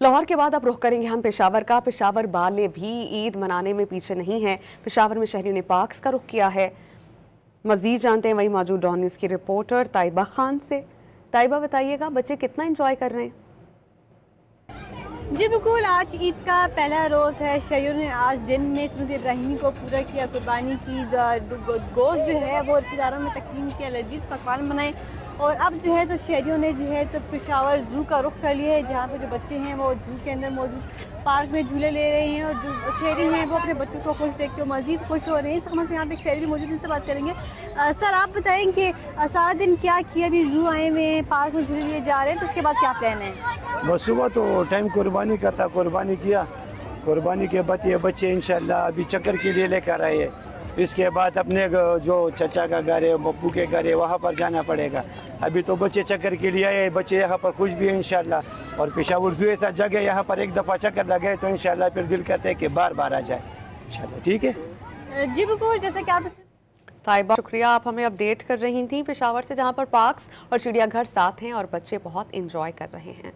लाहौर के बाद अब रुख करेंगे हम पेशावर का। पेशावर वाले भी ईद मनाने में पीछे नहीं हैं। पेशावर में शहरियों ने पार्क्स का रुख किया है। मजीद जानते हैं वही मौजूद डॉन न्यूज़ की रिपोर्टर ताइबा खान से। ताइबा बताइएगा, बच्चे कितना एंजॉय कर रहे हैं? जी बिल्कुल, आज ईद का पहला रोज़ है। शहरियों ने आज दिन में सुन्नत इब्राहिमी को पूरा किया, कुर्बानी की, गोश्त जो है वो रिश्तेदारों में तकसीम किया, लजीज पकवान बनाए। और अब जो है तो शहरियों ने जो है तो पेशावर ज़ू का रुख कर लिया है, जहाँ पर जो बच्चे हैं वो ज़ू के अंदर मौजूद पार्क में झूले ले रहे हैं और जो शहरी हैं वो अपने बच्चों को खुश देख के मज़ीद खुश हो रहे हैं। समझ यहाँ पे एक शहरी मौजूद, इनसे बात करेंगे। सर, आप बताएं कि सारा दिन क्या किया? अभी ज़ू आए हुए हैं, पार्क में झूले लिए जा रहे हैं, तो उसके बाद क्या प्लान है? बस सुबह तो टाइम कुर्बानी का था, कुर्बानी किया। कुर्बानी के बाद ये बच्चे इंशाल्लाह अभी चक्कर के लिए लेकर आए हैं। इसके बाद अपने जो चचा का घर है, बब्बू के घर है, वहाँ पर जाना पड़ेगा। अभी तो बच्चे चक्कर के लिए आए, बच्चे यहाँ पर खुश भी हैं इंशाल्लाह। और पेशावर ज़ू ऐसा जगह यहाँ पर एक दफ़ा चक्कर लगे तो इंशाल्लाह फिर दिल करते हैं कि बार बार आ जाए इंशाल्लाह। ठीक है जी बिल्कुल, जैसे कि आप ताइबा शुक्रिया, आप हमें अपडेट कर रही थी पेशावर से, जहाँ पर पार्क्स और चिड़ियाघर साथ हैं और बच्चे बहुत इंजॉय कर रहे हैं।